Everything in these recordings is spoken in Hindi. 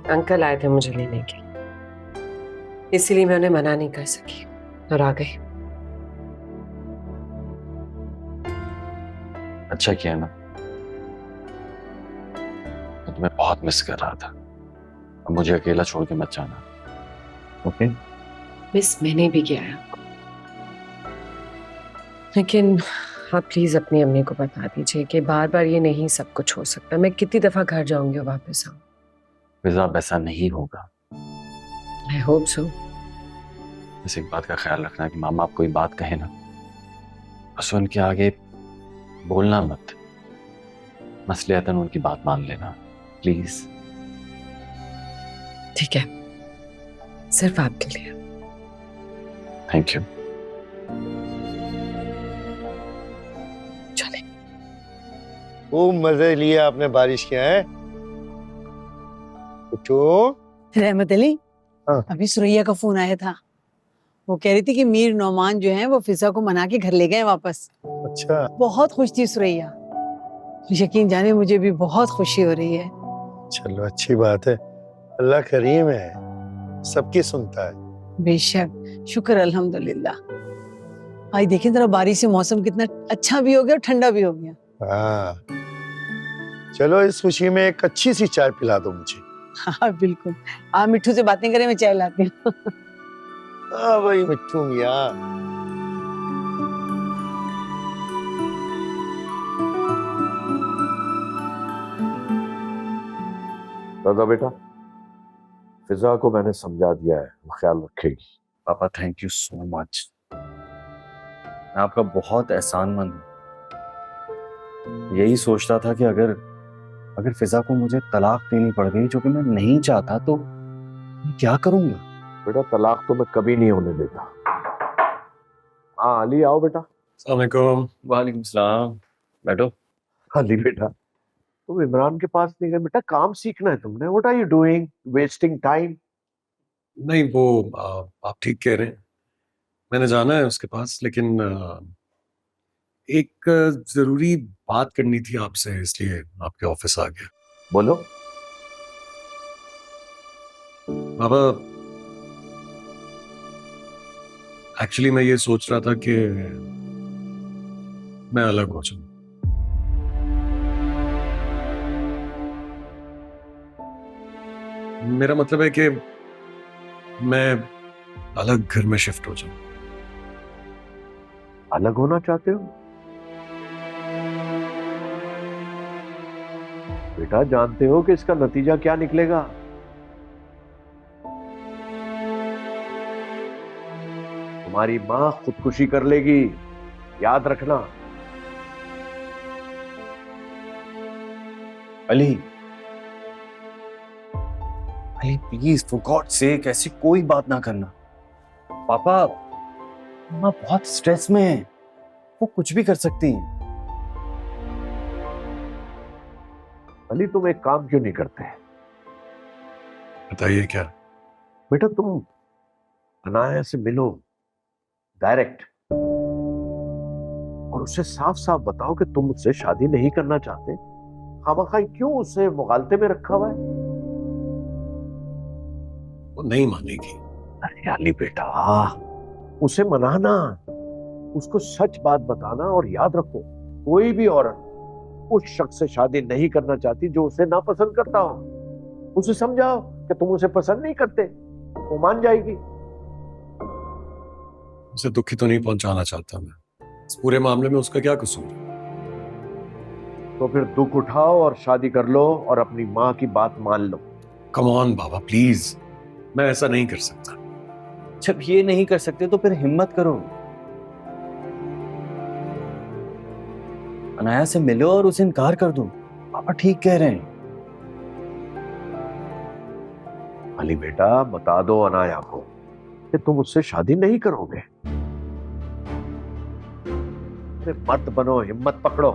अंकल आए थे मुझे लेने के लिए, इसीलिए मैं उन्हें मना नहीं कर सकी और आ गई। अच्छा किया ना, मैं तुम्हें बहुत मिस कर रहा था। अब मुझे अकेला छोड़ के मत जाना, ओके? मिस मैंने भी किया है, लेकिन आप प्लीज अपनी अम्मी को बता दीजिए कि बार बार ये नहीं सब कुछ हो सकता। मैं कितनी दफा घर जाऊंगी और वापस आऊँ। फिजा, ऐसा नहीं होगा। I hope so. बस एक बात का ख्याल रखना कि मामा आप कोई बात कहे ना, बस उनके आगे बोलना मत। मसलियतन उनकी बात मान लेना, प्लीज। ठीक है, सिर्फ आपके लिए। Thank you. चले। खूब मजे लिए आपने बारिश के, हैं कुछो? रहमत अली, हाँ। अभी सुरैया का फोन आया था। वो कह रही थी कि मीर नौमान जो है वो फिजा को मना के घर ले गए वापस। अच्छा, बहुत खुश थी सुरैया। यकीन जाने मुझे भी बहुत खुशी हो रही है। चलो अच्छी बात है। अल्लाह करीम है, सबकी सुनता है। बेशक, शुक्र अल्हम्दुलिल्लाह। आज देखिए जरा बारिश से मौसम कितना अच्छा भी हो गया और ठंडा भी हो गया। हाँ, चलो इस खुशी में एक अच्छी सी चाय पिला दो मुझे। हाँ बिल्कुल, आप मिट्टू से बातें करें, मैं चाय लाती हूँ। हाँ भाई मिट्टू मियाँ। दादा बेटा, फिजा को मैंने समझा दिया है, वो ख्याल रखेगी। पापा थैंक यू सो मच, मैं आपका बहुत एहसानमंद हूँ। यही सोचता था कि अगर अगर फिजा को मुझे तलाक देनी पड़ गई, जो कि मैं नहीं चाहता, तो मैं क्या करूंगा? बेटा तलाक तो मैं कभी नहीं होने देता। हाँ अली, आओ बेटा। अस्सलाम वालेकुम। वालेकुम सलाम। बैठो। अली बेटा, तुम इमरान के पास नहीं गए? बेटा काम सीखना है तुमने। What are you doing, wasting time? नहीं वो आप ठीक कह रहे हैं, मैंने जाना है उसके पास, लेकिन एक जरूरी बात करनी थी आपसे, इसलिए आपके ऑफिस आ गया। बोलो। बाबा, एक्चुअली मैं ये सोच रहा था कि मैं अलग हो जाऊं। मेरा मतलब है कि मैं अलग घर में शिफ्ट हो जाऊं। अलग होना चाहते हो? बेटा जानते हो कि इसका नतीजा क्या निकलेगा? तुम्हारी मां खुदकुशी कर लेगी, याद रखना। Ali, Ali please for God sake ऐसी कोई बात ना करना। पापा, माँ बहुत स्ट्रेस में है, वो कुछ भी कर सकती हैं। अली तुम एक काम क्यों नहीं करते? बताइए क्या? बेटा तुम अनाया से मिलो डायरेक्ट, और उससे साफ साफ बताओ कि तुम मुझसे शादी नहीं करना चाहते। खामखाई क्यों उसे मुगालते में रखा हुआ है? वो नहीं मानेगी। अरे अली बेटा, उसे मनाना, उसको सच बात बताना, और याद रखो कोई भी औरत उस शख्स से शादी नहीं करना चाहती जो उसे नापसंद करता हो। उसे समझाओ कि तुम उसे पसंद नहीं करते, वो मान जाएगी। उसे दुखी तो नहीं पहुंचाना चाहता मैं, इस पूरे मामले में उसका क्या कसूर है? तो फिर दुख उठाओ और शादी कर लो और अपनी माँ की बात मान लो। कम ऑन बाबा प्लीज, मैं ऐसा नहीं कर सकता। जब ये नहीं कर सकते तो फिर हिम्मत करो, अनाया से मिलो और उसे इनकार कर दो। पापा ठीक कह रहे हैं। अली बेटा बता दो अनाया को कि तुम उससे शादी नहीं करोगे। अरे मत बनो, हिम्मत पकड़ो।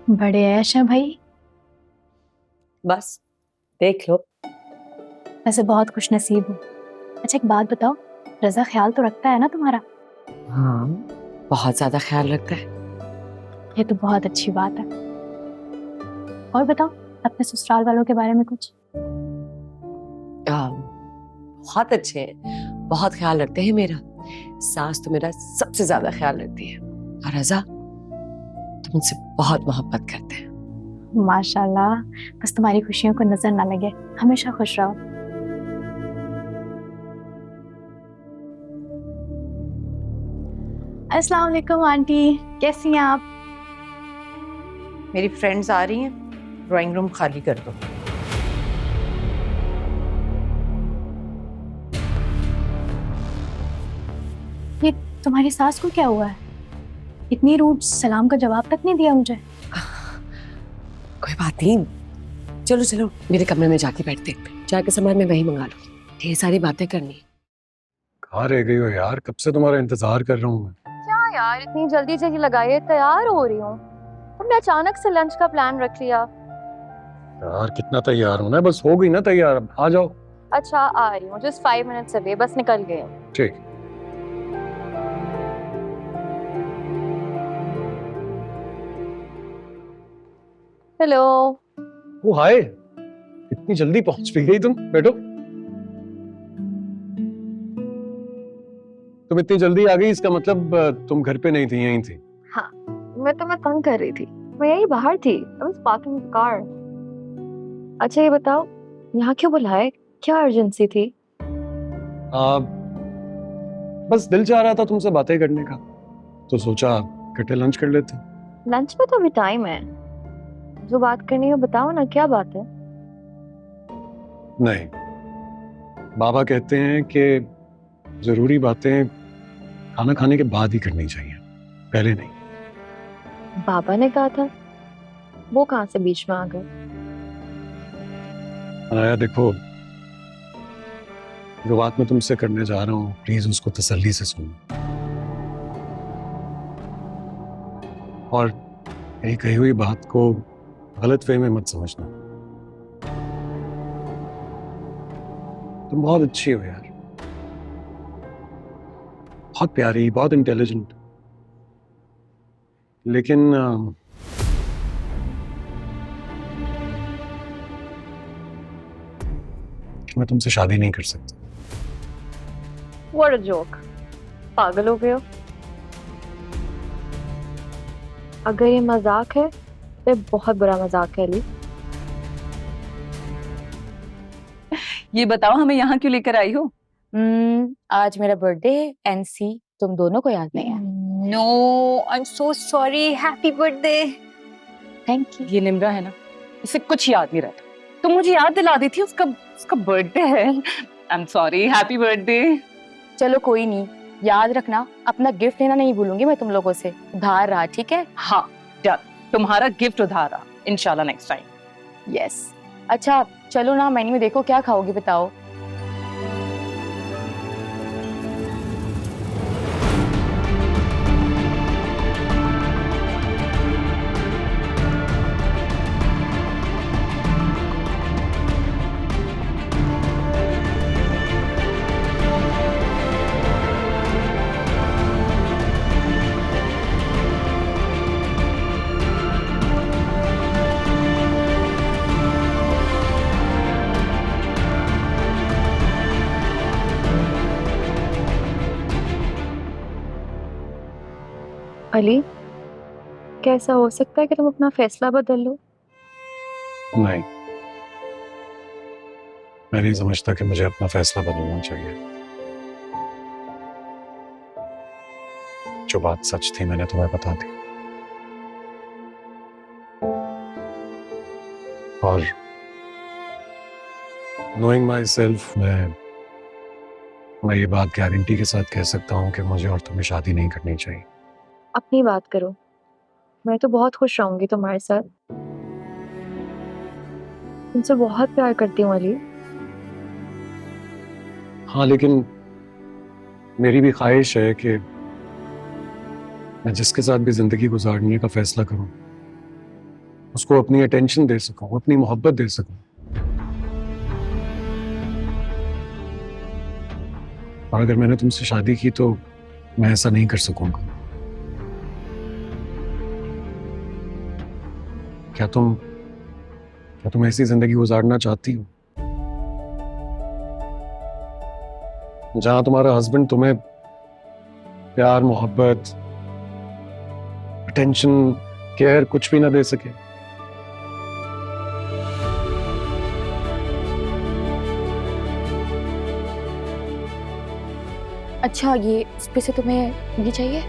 बड़े ऐश हैं भाई। बस देख लो, वैसे बहुत खुश नसीब हूँ। अच्छा एक बात बताओ, रजा ख्याल तो रखता है ना तुम्हारा? हाँ, बहुत ज्यादा ख्याल रखता है। ये तो बहुत अच्छी बात है। और बताओ अपने ससुराल वालों के बारे में कुछ। बहुत अच्छे हैं, बहुत ख्याल रखते हैं मेरा। सास तो मेरा सबसे ज्यादा ख्याल रखती है, और रजा तो मुझसे बहुत मोहब्बत करते हैं। माशाल्लाह, बस तुम्हारी खुशियों को नजर ना लगे, हमेशा खुश रहो। अस्सलाम वालेकुम आंटी, कैसी हैं आप? मेरी फ्रेंड्स आ रही हैं, ड्राइंग रूम खाली कर दो। ये तुम्हारी सास को क्या हुआ है? इतनी रूड, सलाम का जवाब तक नहीं दिया मुझे। कोई बात नहीं, चलो चलो मेरे कमरे में जाके बैठते हैं। चाय का सामान मैं वहीं मंगा लूँ, ढेर सारी बातें करनी है। कहाँ रह गई हो यार, कब से तुम्हारा इंतजार कर रहा हूँ मैं। क्या यार, इतनी जल्दी जल्दी लगाइए, तैयार हो रही हूँ। तुमने अचानक से लंच का प्लान रख लिया। यार कितना तैयार होना है, बस हो गई ना तैयार, अब आ जाओ। अच्छा आ रही हूँ, जस्ट 5 मिनट्स अवे, बस निकल गए हूँ। ठीक। हेलो। ओ हाय, इतनी जल्दी पहुंच भी गई तुम, बैठो। तुम इतनी जल्दी आ गई, इसका मतलब तुम घर पे नहीं थी, यहीं थी। हाँ, मैं तुम्हें तंग कर रही थी, मैं यही बाहर थी। I was parking the car। अच्छा ये बताओ, यहाँ क्यों बुलाए, क्या अर्जेंसी थी? बस दिल चाह रहा था तुमसे बातें करने का, तो सोचा इकट्ठे लंच कर लेते। लंच में तो अभी टाइम है, जो बात करनी है बताओ ना, क्या बात है? नहीं, बाबा कहते हैं कि जरूरी बातें खाना खाने के बाद ही करनी चाहिए, पहले नहीं। बाबा ने कहा था, वो कहाँ से बीच में आ गए? अनाया देखो, जो बात मैं तुमसे करने जा रहा हूँ, प्लीज उसको तसल्ली से सुनो, और मेरी कही हुई बात को गलत वे में मत समझना। तुम बहुत अच्छी हो यार, बहुत प्यारी, बहुत इंटेलिजेंट, लेकिन मैं तुमसे शादी नहीं कर सकता। What a joke। पागल हो गए हो? अगर ये मजाक है तो बहुत बुरा मजाक है अली। ये बताओ हमें यहाँ क्यों लेकर आई हो? आज मेरा बर्थडे है, एनसी तुम दोनों को याद नहीं है? No, I am so sorry, happy birthday. Thank you. ये निम्रा है ना, इसे कुछ याद नहीं रहता, तुम मुझे याद दिला दी थी, उसका बर्थडे है। I am sorry, happy birthday. चलो कोई नहीं, याद रखना अपना गिफ्ट लेना नहीं भूलूंगी मैं तुम लोगों से, उधार रहा, ठीक है? हाँ डन, तुम्हारा गिफ्ट उधार रहा, इंशाल्लाह नेक्स्ट टाइम। यस। अच्छा चलो ना, मेन्यू में देखो क्या खाओगी बताओ। अली, कैसा हो सकता है कि तुम अपना फैसला बदल लो? नहीं, मैं नहीं समझता कि मुझे अपना फैसला बदलना चाहिए। जो बात सच थी मैंने तुम्हें बता दी, और नोइंग माई सेल्फ मैं ये बात गारंटी के साथ कह सकता हूँ कि मुझे और तुम्हें शादी नहीं करनी चाहिए। अपनी बात करो, मैं तो बहुत खुश रहूंगी तुम्हारे साथ। तुमसे बहुत प्यार करती हूँ अली। हाँ, लेकिन मेरी भी ख्वाहिश है कि मैं जिसके साथ भी जिंदगी गुजारने का फैसला करूं, उसको अपनी अटेंशन दे सकूं, अपनी मोहब्बत दे सकूं। और अगर मैंने तुमसे शादी की तो मैं ऐसा नहीं कर सकूंगा। क्या तुम ऐसी जिंदगी गुजारना चाहती हो जहां तुम्हारा हस्बैंड तुम्हें प्यार, मोहब्बत, अटेंशन, केयर कुछ भी ना दे सके? अच्छा, ये इस पे से तुम्हें ये चाहिए?